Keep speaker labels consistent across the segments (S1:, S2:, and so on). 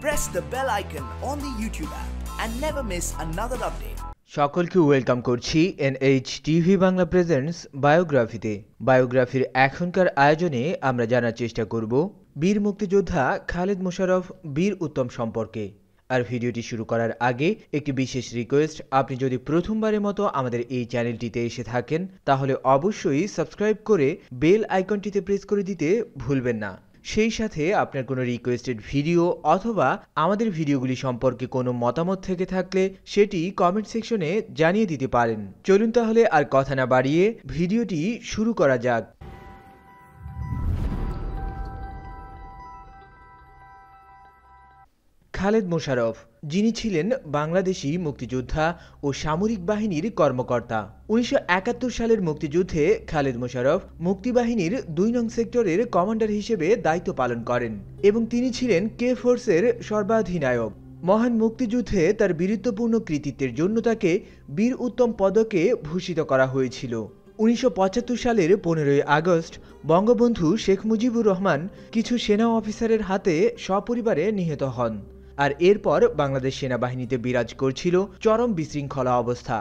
S1: press the bell icon on the YouTube app and never miss another update.
S2: সকলকে welcome করছি NH TV Bangla presents বায়োগ্রাফিতে। বায়োগ্রাফির এখনকার আয়োজনে আমরা জানার চেষ্টা করব বীর মুক্তিযোদ্ধা খালেদ মোশাররফ বীর উত্তম সম্পর্কে। আর ভিডিওটি শুরু করার আগে একটি বিশেষ রিকোয়েস্ট, আপনি যদি প্রথমবারের মতো আমাদের এই চ্যানেলটিতে এসে থাকেন তাহলে অবশ্যই সাবস্ক্রাইব করে বেল আইকনটিতে প্রেস করে দিতে ভুলবেন না। সেই সাথে আপনার কোনো রিকোয়েস্টেড ভিডিও অথবা আমাদের ভিডিওগুলি সম্পর্কে কোনো মতামত থেকে থাকলে সেটি কমেন্ট সেকশনে জানিয়ে দিতে পারেন। চলুন তাহলে আর কথা না বাড়িয়ে ভিডিওটি শুরু করা যাক। খালেদ মোশাররফ, যিনি ছিলেন বাংলাদেশি মুক্তিযোদ্ধা ও সামরিক বাহিনীর কর্মকর্তা। 1971 সালের মুক্তিযুদ্ধে খালেদ মোশাররফ মুক্তিবাহিনীর 2 নং সেক্টরের কমান্ডার হিসেবে দায়িত্ব পালন করেন এবং তিনি ছিলেন কে ফোর্সের সর্বাধিনায়ক। মহান মুক্তিযুদ্ধে তার বীরত্বপূর্ণ কৃতিত্বের জন্য তাকে বীর উত্তম পদকে ভূষিত করা হয়েছিল। 1975 সালের 15ই আগস্ট বঙ্গবন্ধু শেখ মুজিবুর রহমান কিছু সেনা অফিসারের হাতে সপরিবারে নিহত হন। আর এরপর বাংলাদেশ সেনাবাহিনীতে বিরাজ করছিল চরম বিশৃঙ্খলা অবস্থা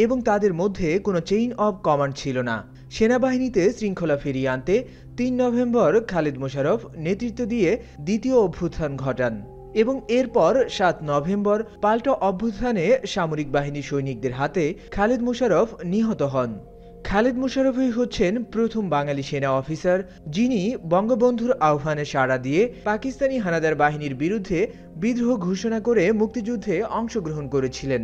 S2: এবং তাদের মধ্যে কোনো চেইন অব কমান্ড ছিল না। সেনাবাহিনীতে শৃঙ্খলা ফিরিয়ে আনতে 3 নভেম্বর খালেদ মোশাররফ নেতৃত্ব দিয়ে দ্বিতীয় অভ্যুত্থান ঘটান এবং এরপর 7 নভেম্বর পাল্টা অভ্যুত্থানে সামরিক বাহিনীর সৈনিকদের হাতে খালেদ মোশাররফ নিহত হন। খালেদ মোশাররফই হচ্ছেন প্রথম বাঙালি সেনা অফিসার যিনি বঙ্গবন্ধুর আহ্বানে সাড়া দিয়ে পাকিস্তানি হানাদার বাহিনীর বিরুদ্ধে বিদ্রোহ ঘোষণা করে মুক্তিযুদ্ধে অংশগ্রহণ করেছিলেন।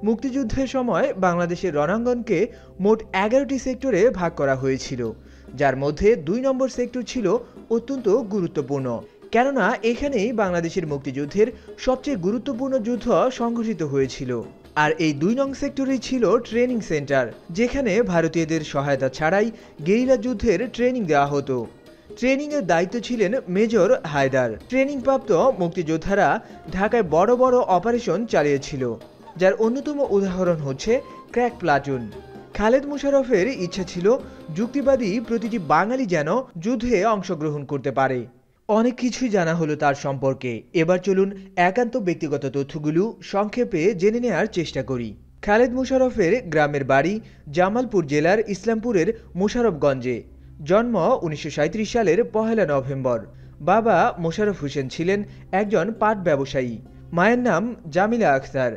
S2: মুক্তিযুদ্ধের সময় বাংলাদেশের রণাঙ্গনকে মোট 11টি সেক্টরে ভাগ করা হয়েছিল, যার মধ্যে 2 নম্বর সেক্টর ছিল অত্যন্ত গুরুত্বপূর্ণ, কেননা এখানেই বাংলাদেশের মুক্তিযুদ্ধের সবচেয়ে গুরুত্বপূর্ণ যুদ্ধ সংঘটিত হয়েছিল। আর এই 2 নং সেক্টরেই ছিল ট্রেনিং সেন্টার, যেখানে ভারতীয়দের সহায়তা ছাড়াই গেরিলা যুদ্ধের ট্রেনিং দেওয়া হতো। ট্রেনিংয়ের দায়িত্ব ছিলেন মেজর হায়দার। ট্রেনিংপ্রাপ্ত মুক্তিযোদ্ধারা ঢাকায় বড় বড় অপারেশন চালিয়েছিল, যার অন্যতম উদাহরণ হচ্ছে ক্র্যাক প্লাটুন। খালেদ মোশাররফের ইচ্ছা ছিল যুক্তিবাদী প্রতিটি বাঙালি যেন যুদ্ধে অংশগ্রহণ করতে পারে। অনেক কিছুই জানা হলো তার সম্পর্কে। এবার চলুন একান্ত ব্যক্তিগত তথ্যগুলো সংক্ষেপে জেনে নেওয়ার চেষ্টা করি। খালেদ মোশাররফের গ্রামের বাড়ি জামালপুর জেলার ইসলামপুরের মোশাররফগঞ্জে। জন্ম 1937 সালের 1 নভেম্বর। বাবা মোশাররফ হোসেন ছিলেন একজন পাট ব্যবসায়ী। মায়ের নাম জামিলা আখতার।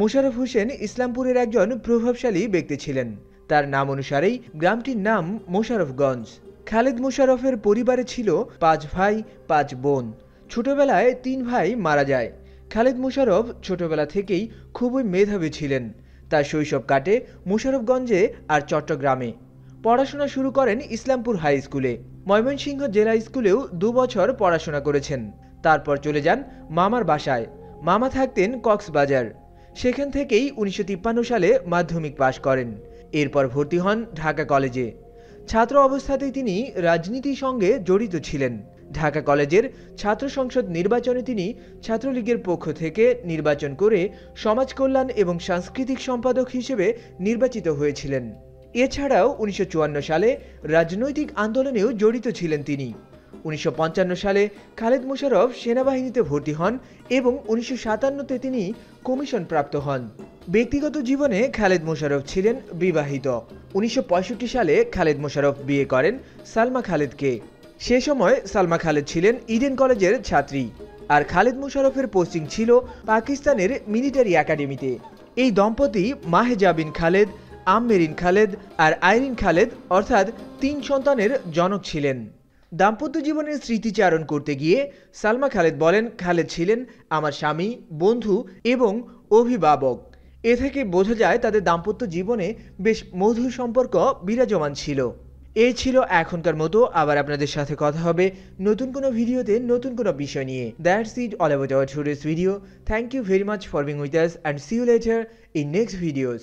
S2: মোশাররফ হোসেন ইসলামপুরের একজন প্রভাবশালী ব্যক্তি ছিলেন। তার নাম অনুসারেই গ্রামটির নাম মোশাররফগঞ্জ। খালেদ মোশাররফের পরিবারে ছিল 5 ভাই 5 বোন। ছোটবেলায় 3 ভাই মারা যায়। খালেদ মোশাররফ ছোটবেলা থেকেই খুবই মেধাবী ছিলেন। তার শৈশব কাটে মোশাররফগঞ্জে আর চট্টগ্রামে। পড়াশোনা শুরু করেন ইসলামপুর হাই স্কুলে। ময়মনসিংহ জেলা স্কুলেও 2 বছর পড়াশোনা করেছেন। তারপর চলে যান মামার বাসায়। মামা থাকতেন কক্সবাজার। সেখান থেকেই 1953 সালে মাধ্যমিক পাশ করেন। এরপর ভর্তি হন ঢাকা কলেজে। ছাত্র অবস্থাতেই তিনি রাজনীতির সঙ্গে জড়িত ছিলেন। ঢাকা কলেজের ছাত্র সংসদ নির্বাচনে তিনি ছাত্রলীগের পক্ষ থেকে নির্বাচন করে সমাজ কল্যাণ এবং সাংস্কৃতিক সম্পাদক হিসেবে নির্বাচিত হয়েছিলেন। এছাড়াও 1954 সালে রাজনৈতিক আন্দোলনেও জড়িত ছিলেন তিনি। 1955 সালে খালেদ মোশাররফ সেনাবাহিনীতে ভর্তি হন এবং 1957-তে তিনি কমিশন প্রাপ্ত হন। ব্যক্তিগত জীবনে খালেদ মোশাররফ ছিলেন বিবাহিত। 1965 সালে খালেদ মোশাররফ বিয়ে করেন সালমা খালেদকে। সে সময় সালমা খালেদ ছিলেন ইডেন কলেজের ছাত্রী, আর খালেদ মোশাররফের পোস্টিং ছিল পাকিস্তানের মিলিটারি একাডেমিতে। এই দম্পতি মাহেজাবিন খালেদ, আমেরিন খালেদ আর আইরিন খালেদ অর্থাৎ 3 সন্তানের জনক ছিলেন। দাম্পত্য জীবনের স্মৃতিচারণ করতে গিয়ে সালমা খালেদ বলেন, খালেদ ছিলেন আমার স্বামী, বন্ধু এবং অভিভাবক। এ থেকে বোঝা যায় তাদের দাম্পত্য জীবনে বেশ মধুর সম্পর্ক বিরাজমান ছিল। এই ছিল এখনকার মতো। আবার আপনাদের সাথে কথা হবে নতুন কোনো ভিডিওতে নতুন কোনো বিষয় নিয়ে। That's it all about our today's video. Thank you very much for being with us and see you later in next videos.